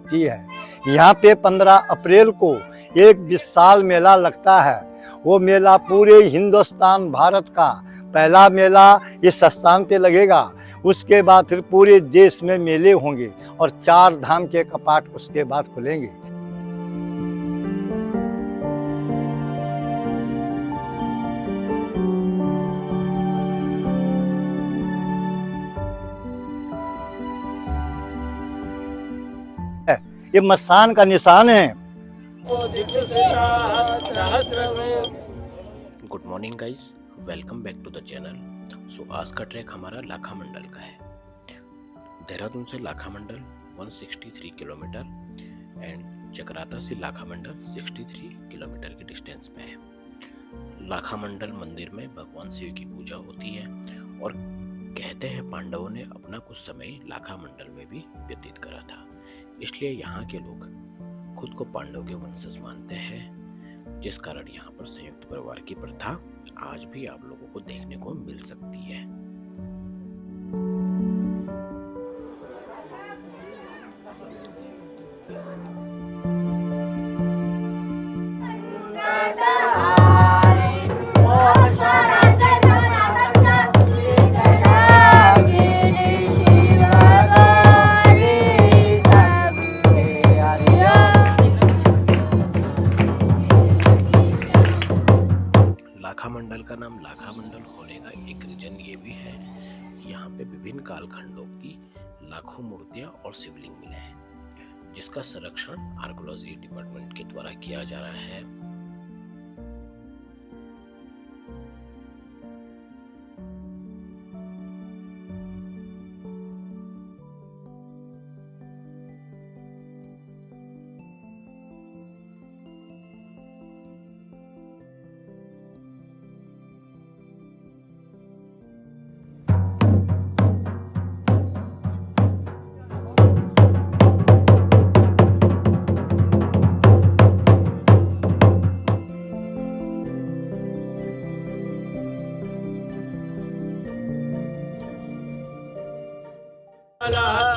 होती है। यहाँ पे 15 अप्रैल को एक विशाल मेला लगता है। वो मेला पूरे हिंदुस्तान भारत का पहला मेला इस स्थान पे लगेगा। उसके बाद फिर पूरे देश में मेले होंगे और 4 धाम के कपाट उसके बाद खुलेंगे। ये मसान का निशान है। Good morning guys, welcome back to the channel. So आज का ट्रैक हमारा लाखा मंडल का है। देहरादून से लाखा मंडल 163 किलोमीटर एंड चक्राता से लाखा मंडल 63 किलोमीटर की डिस्टेंस पे है। लाखा मंडल मंदिर में भगवान शिव की पूजा होती है और कहते हैं पांडवों ने अपना कुछ समय लाखा मंडल में भी व्यतीत करा था, इसलिए यहाँ के लोग खुद को पांडव के वंशज मानते हैं, जिस कारण यहाँ पर संयुक्त परिवार की प्रथा आज भी आप लोगों को देखने को मिल सकती है। लाखा मंडल का नाम लाखा मंडल होने का एक रीजन ये भी है, यहाँ पे विभिन्न कालखंडों की लाखों मूर्तियां और शिवलिंग मिले हैं, जिसका संरक्षण आर्कियोलॉजी डिपार्टमेंट के द्वारा किया जा रहा है।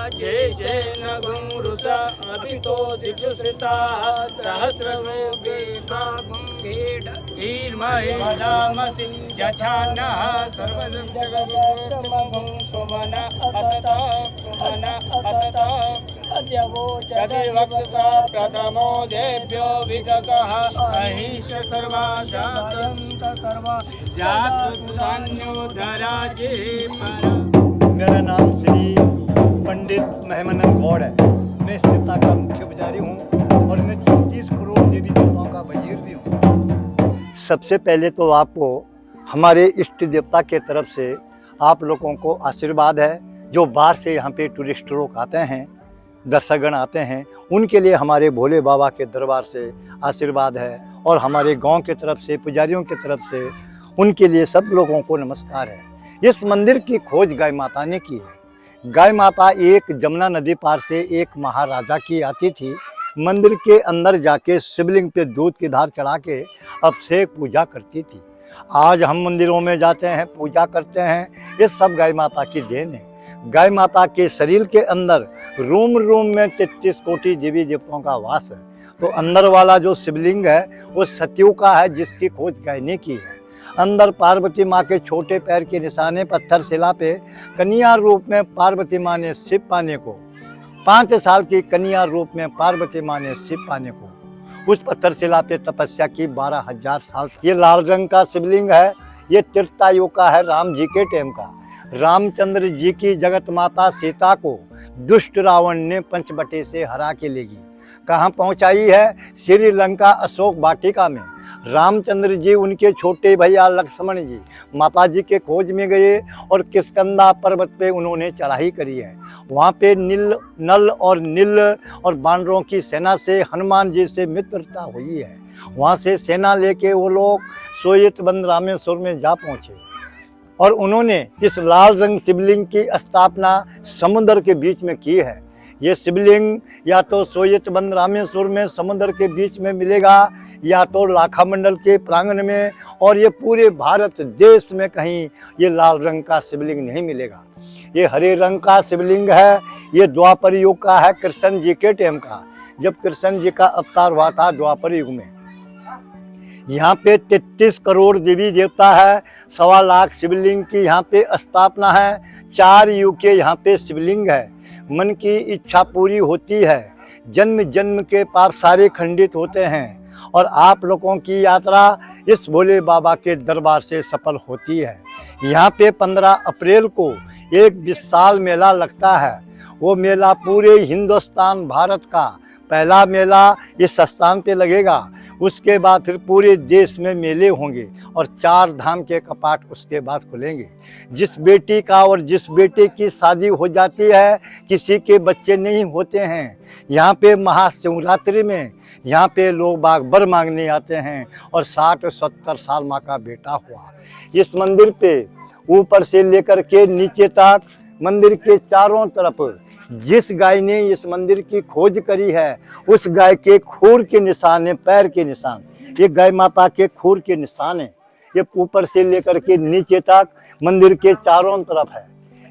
जय जय नगुरुत अभितो दिक्षुसिता सहस्रमूर्तिर्महि जछानः सर्वं जगद्गुरुं सुमना असता सुमना असता चतुर्वक्ता प्रथमो देभ्यो विगतः अहिष सर्वा जातंतकर्म जातुधान्योधराजे पर। मेरा नाम श्री पंडित महमनंद गौड़ है। मैं इस देवता का मुख्य पुजारी हूँ और मैं 33 करोड़ देवी देवताओं का वजीर भी हूँ। सबसे पहले तो आपको हमारे इष्ट देवता के तरफ से आप लोगों को आशीर्वाद है। जो बाहर से यहाँ पे टूरिस्ट लोग आते हैं, दर्शकगण आते हैं, उनके लिए हमारे भोले बाबा के दरबार से आशीर्वाद है और हमारे गाँव के तरफ से, पुजारियों की तरफ से उनके लिए सब लोगों को नमस्कार है। इस मंदिर की खोज गाय माता ने की है। गाय माता एक जमुना नदी पार से एक महाराजा की आती थी। मंदिर के अंदर जाके शिवलिंग पे दूध की धार चढ़ा के अभिषेक पूजा करती थी। आज हम मंदिरों में जाते हैं, पूजा करते हैं, ये सब गाय माता की देन है। गाय माता के शरीर के अंदर रूम रूम में 33 कोटि देवी देवताओं का वास है। तो अंदर वाला जो शिवलिंग है वो सतयुग का है, जिसकी खोज गाय ने की है। अंदर पार्वती माँ के छोटे पैर के निशाने पत्थर शिला पे कन्या रूप में पार्वती माँ ने शिव पाने को, 5 साल की कन्या रूप में पार्वती माँ ने शिव पाने को उस पत्थर शिला पे तपस्या की 12,000 साल। ये लाल रंग का शिवलिंग है। ये त्रेतायुग का है, राम जी के टाइम का। रामचंद्र जी की जगत माता सीता को दुष्ट रावण ने पंचवटी से हरा के लेगी। कहाँ पहुँचाई है? श्रीलंका अशोक वाटिका में। रामचंद्र जी उनके छोटे भैया लक्ष्मण जी माता जी के खोज में गए और किष्किंधा पर्वत पे उन्होंने चढ़ाई करी है। वहाँ पे नल और नील और बानरों की सेना से हनुमान जी से मित्रता हुई है। वहाँ से सेना लेके वो लोग सोयतबंद रामेश्वर में जा पहुँचे और उन्होंने इस लाल रंग शिवलिंग की स्थापना समुद्र के बीच में की है। ये शिवलिंग या तो सोयतबंद रामेश्वर में समुद्र के बीच में मिलेगा या तो लाखा मंडल के प्रांगण में, और ये पूरे भारत देश में कहीं ये लाल रंग का शिवलिंग नहीं मिलेगा। ये हरे रंग का शिवलिंग है। ये द्वापर युग का है, कृष्ण जी के टाइम का, जब कृष्ण जी का अवतार हुआ था द्वापर युग में। यहाँ पे 33 करोड़ देवी देवता है, 1.25 लाख शिवलिंग की यहाँ पे स्थापना है, 4 युग के यहाँ पे शिवलिंग है। मन की इच्छा पूरी होती है, जन्म जन्म के पाप सारे खंडित होते हैं और आप लोगों की यात्रा इस भोले बाबा के दरबार से सफल होती है। यहाँ पे 15 अप्रैल को एक विशाल मेला लगता है। वो मेला पूरे हिंदुस्तान भारत का पहला मेला इस स्थान पे लगेगा। उसके बाद फिर पूरे देश में मेले होंगे और 4 धाम के कपाट उसके बाद खुलेंगे। जिस बेटी का और जिस बेटे की शादी हो जाती है, किसी के बच्चे नहीं होते हैं, यहाँ पे महाशिवरात्रि में यहाँ पे लोग बाग बर मांगने आते हैं और 60-70 साल माँ का बेटा हुआ। इस मंदिर पे ऊपर से लेकर के नीचे तक मंदिर के चारों तरफ जिस गाय ने इस मंदिर की खोज करी है, उस गाय के खूर के निशान है, पैर के निशान, ये गाय माता के खूर के निशान है। ये ऊपर से लेकर के नीचे तक मंदिर के चारों तरफ है।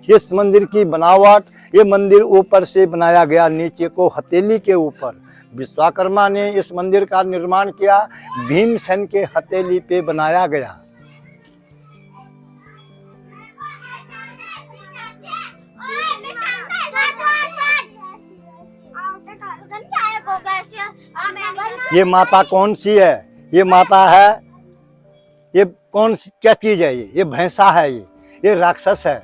इस मंदिर की बनावट, ये मंदिर ऊपर से बनाया गया, नीचे को हथेली के ऊपर विश्वकर्मा ने इस मंदिर का निर्माण किया, भीमसेन के हथेली पे बनाया गया। ये माता कौन सी है? ये माता है, ये कौन सी क्या चीज है? ये भैंसा है, ये राक्षस है,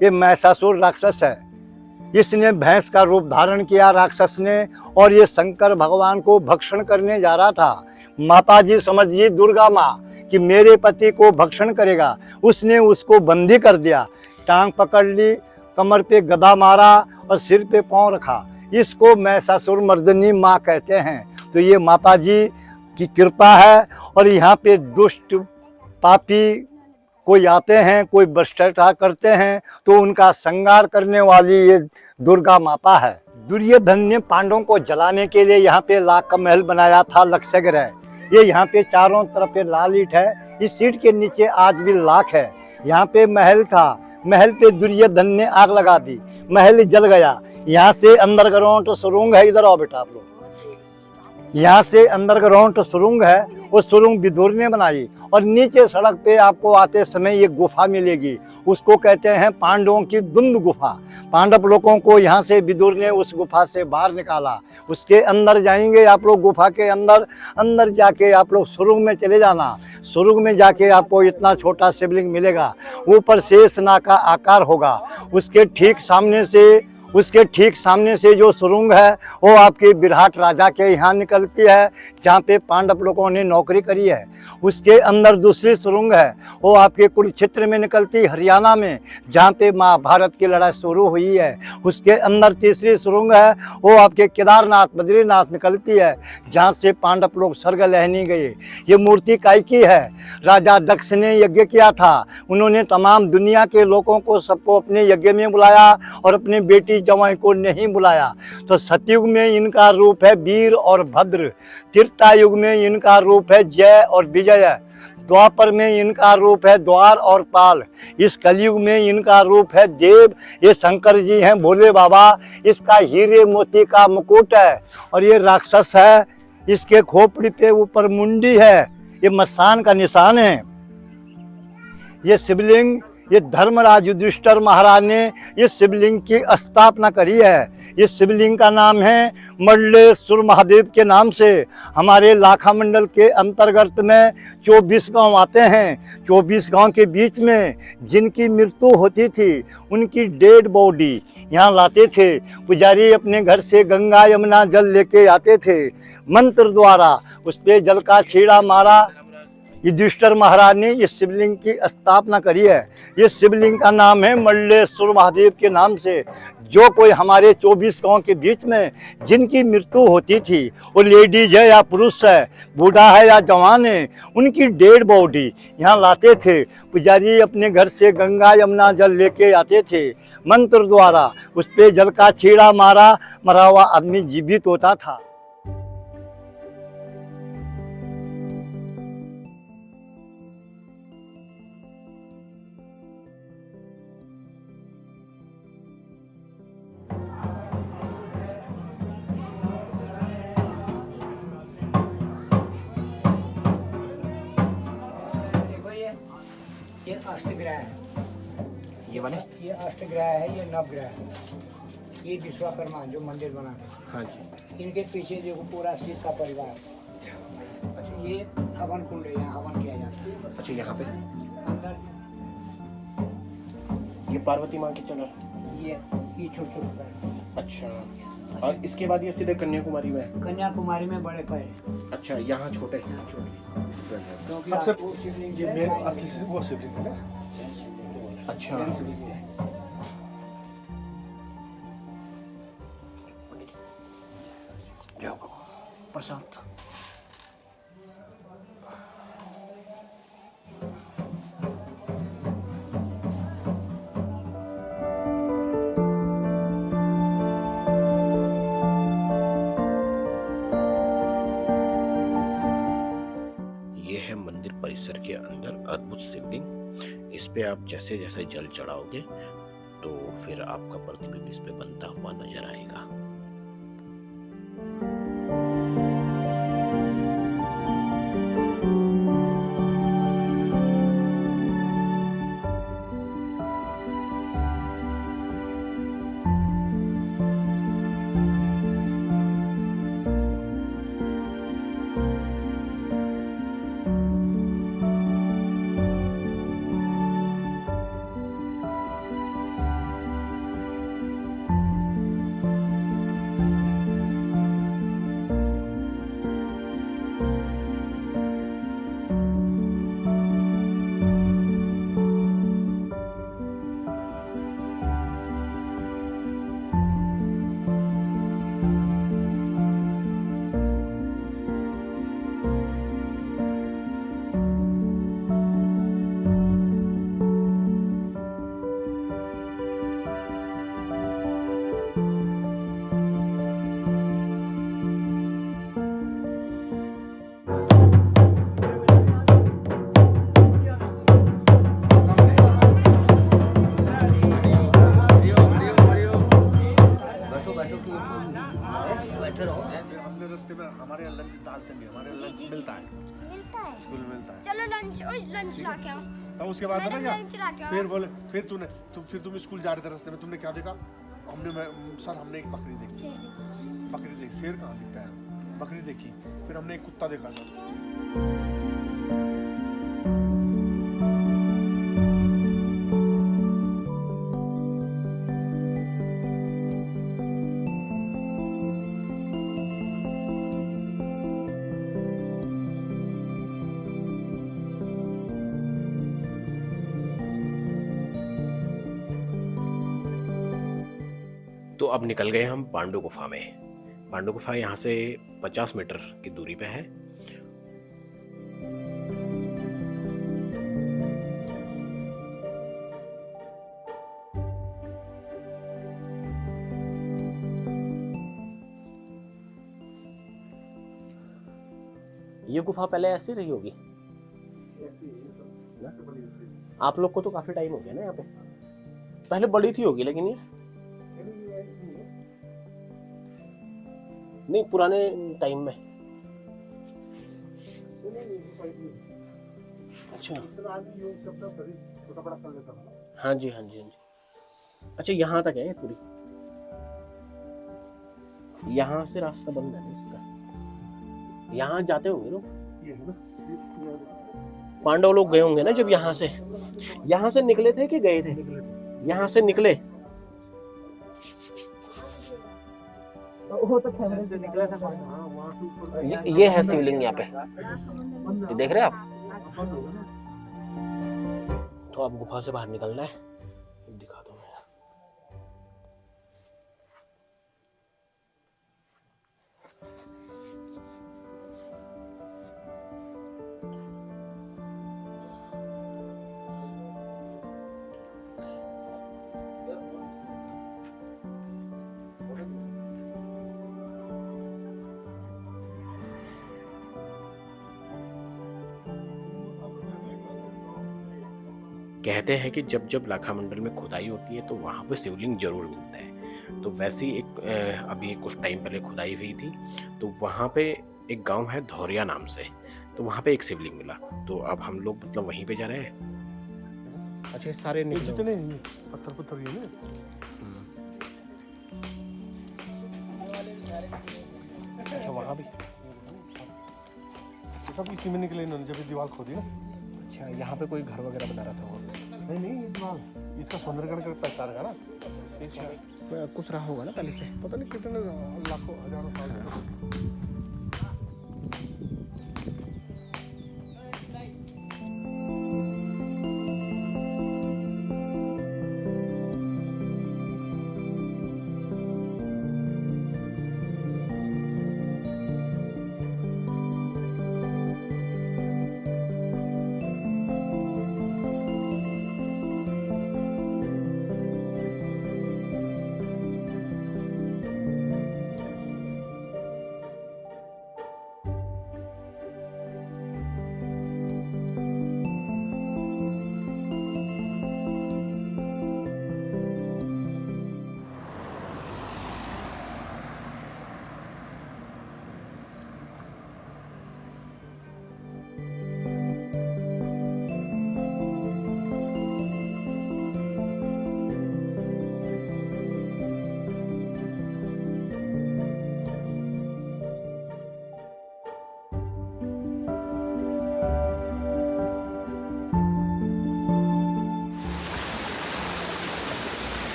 ये महिषासुर राक्षस है। इसने भैंस का रूप धारण किया राक्षस ने, और ये शंकर भगवान को भक्षण करने जा रहा था। माता जी समझिए दुर्गा माँ कि मेरे पति को भक्षण करेगा, उसने उसको बंदी कर दिया, टांग पकड़ ली, कमर पे गदा मारा और सिर पे पांव रखा। इसको महिषासुर मर्दिनी माँ कहते हैं। तो ये माता जी की कृपा है। और यहाँ पे दुष्ट पापी कोई आते हैं, कोई भ्रष्टाचार करते हैं, तो उनका संहार करने वाली ये दुर्गा माता है। दुर्योधन ने पांडवों को जलाने के लिए यहाँ पे लाख का महल बनाया था, लक्षग्रह। ये यहाँ पे चारों तरफ लाल ईंट है, इस ईंट के नीचे आज भी लाख है। यहाँ पे महल था, महल पे दुर्योधन ने आग लगा दी, महल जल गया। यहाँ से अंडरग्राउंड सुरंग है, इधर आओ बेटा आप लोग। यहाँ से अंडरग्राउंड सुरंग है, वो सुरंग विदुर ने बनाई, और नीचे सड़क पे आपको आते समय ये गुफा मिलेगी, उसको कहते हैं पांडवों की दुंद गुफा। पांडव लोगों को यहाँ से विदुर ने उस गुफा से बाहर निकाला। उसके अंदर जाएंगे आप लोग, गुफा के अंदर, अंदर जाके आप लोग सुरंग में चले जाना। सुरंग में जाके आपको इतना छोटा शिवलिंग मिलेगा, ऊपर शेषनाग का आकार होगा। उसके ठीक सामने से जो सुरंग है वो आपके विराट राजा के यहाँ निकलती है, जहाँ पे पांडव लोगों ने नौकरी करी है। उसके अंदर दूसरी सुरंग है, वो आपके कुरुक्षेत्र में निकलती, हरियाणा में, जहाँ पे महाभारत की लड़ाई शुरू हुई है। उसके अंदर तीसरी सुरंग है, वो आपके केदारनाथ बद्रीनाथ निकलती है, जहाँ से पांडव लोग स्वर्ग लहने गए। ये मूर्ति काय की है? राजा दक्ष ने यज्ञ किया था, उन्होंने तमाम दुनिया के लोगों को सबको अपने यज्ञ में बुलाया और अपनी बेटी जवाई को नहीं बुलाया। तो सतयुग में इनका रूप है वीर और भद्र, त्रेता युग में इनका रूप है जय और विजय, द्वापर में इनका रूप है द्वार और पाल, इस कलयुग में इनका रूप है देव। ये शंकर जी हैं, भोले बाबा। इसका हीरे मोती का मुकुट है, और ये राक्षस है, इसके खोपड़ी पे ऊपर मुंडी है, ये मसान का निशान है। ये शिवलिंग, ये धर्मराज युधिष्ठिर महाराज ने इस शिवलिंग की स्थापना करी है। इस शिवलिंग का नाम है मल्लेश्वर महादेव के नाम से। हमारे लाखा मंडल के अंतर्गत में 24 गांव आते हैं। 24 गांव के बीच में जिनकी मृत्यु होती थी, उनकी डेड बॉडी यहाँ लाते थे। पुजारी अपने घर से गंगा यमुना जल लेके आते थे, मंत्र द्वारा उस पे जल का छीड़ा मारा। युधिष्ठिर महाराज ने इस शिवलिंग की स्थापना करी है। इस शिवलिंग का नाम है मल्लेश्वर महादेव के नाम से। जो कोई हमारे 24 गांव के बीच में जिनकी मृत्यु होती थी, वो लेडीज है या पुरुष है, बूढ़ा है या जवान है, उनकी डेड बॉडी यहाँ लाते थे। पुजारी अपने घर से गंगा यमुना जल लेके आते थे, मंत्र द्वारा उस पे जल का छीड़ा मारा, मरा हुआ आदमी जीवित होता था। अष्टग्रह है, ये वाले? ये अष्टग्रह है, ये नवग्रह है। ये विश्वकर्मा जो मंदिर बना रहे हाँ जी। थे, इनके पीछे देखो पूरा सीत का परिवार। अच्छा, ये हवन कुंड है, यहाँ हवन किया जाता है। अच्छा, यहाँ पे अंदर ये पार्वती माँ की चलर। ये छोटे छोटे पैर। अच्छा, और इसके बाद ये सीधे कन्याकुमारी में है। कन्याकुमारी में बड़े पैर हैं, अच्छा, यहाँ छोटे। यहाँ छोटे। क्योंकि सबसे आपको शिवलिंग ये है, मेन लाइन असली में। वो शिवलिंग है ना, अच्छा, मेन शिवलिंग है। जाओ प्रसाद। ये है मंदिर परिसर के अंदर अद्भुत शिवलिंग। इस पे आप जैसे जैसे जल चढ़ाओगे तो फिर आपका प्रतिबिंब इस पे बनता हुआ नजर आएगा। हमने रास्ते में हमारे यहाँ लंच डालते नहीं, हमारे यहाँ लंच मिलता है, स्कूल में मिलता है। चलो लंच ला के आओ। तो उसके बाद है ना मैडम, लंच ला के क्या, आओ। फिर बोले फिर तुम स्कूल जा रहे थे, रास्ते में तुमने क्या देखा? सर हमने एक बकरी देखी। बकरी देखी, शेर कहाँ दिखता है? बकरी देखी। फिर हमने एक कुत्ता देखा सर। तो अब निकल गए हम पांडु गुफा में। पांडु गुफा यहाँ से 50 मीटर की दूरी पे है। ये गुफा पहले ऐसी रही होगी। आप लोग को तो काफी टाइम हो गया ना यहाँ पे, पहले बड़ी थी होगी, लेकिन ये नहीं पुराने टाइम में। अच्छा, हाँ जी हाँ जी हाँ जी। अच्छा, यहाँ तक है ये पूरी, यहाँ से रास्ता बंद है ना इसका, यहाँ जाते होंगे लोग। पांडव लोग गए होंगे ना जब यहाँ से निकले थे कि गए थे? यहाँ से निकले जैसे निकले थे ये है शिवलिंग यहाँ पे, ये देख रहे हैं आप। तो अब गुफा से बाहर निकलना है, दिखा दो मैं। कहते हैं कि जब जब लाखा मंडल में खुदाई होती है तो वहाँ पे शिवलिंग जरूर मिलता है। तो वैसे ही अभी कुछ टाइम पहले खुदाई हुई थी, तो वहाँ पे एक गांव है धौरिया नाम से, तो वहाँ पे एक शिवलिंग मिला। तो अब हम लोग मतलब वहीं पे जा रहे हैं। अच्छा, ये सारे ये निकले जितने ये पत्थर पत्थर ये ना, अच्छा, वहाँ भी। ये सब इसी में निकले इन्होंने जब ये दीवार खोदी ना। अच्छा, यहाँ पे कोई घर वगैरह बना रहा था वो? नहीं नहीं, ये दीवार इसका सौंदर्यकरण का पैसा रहेगा ना। अच्छा, कुछ रहा होगा ना पहले से। पता नहीं कितने लाखों हजारों साल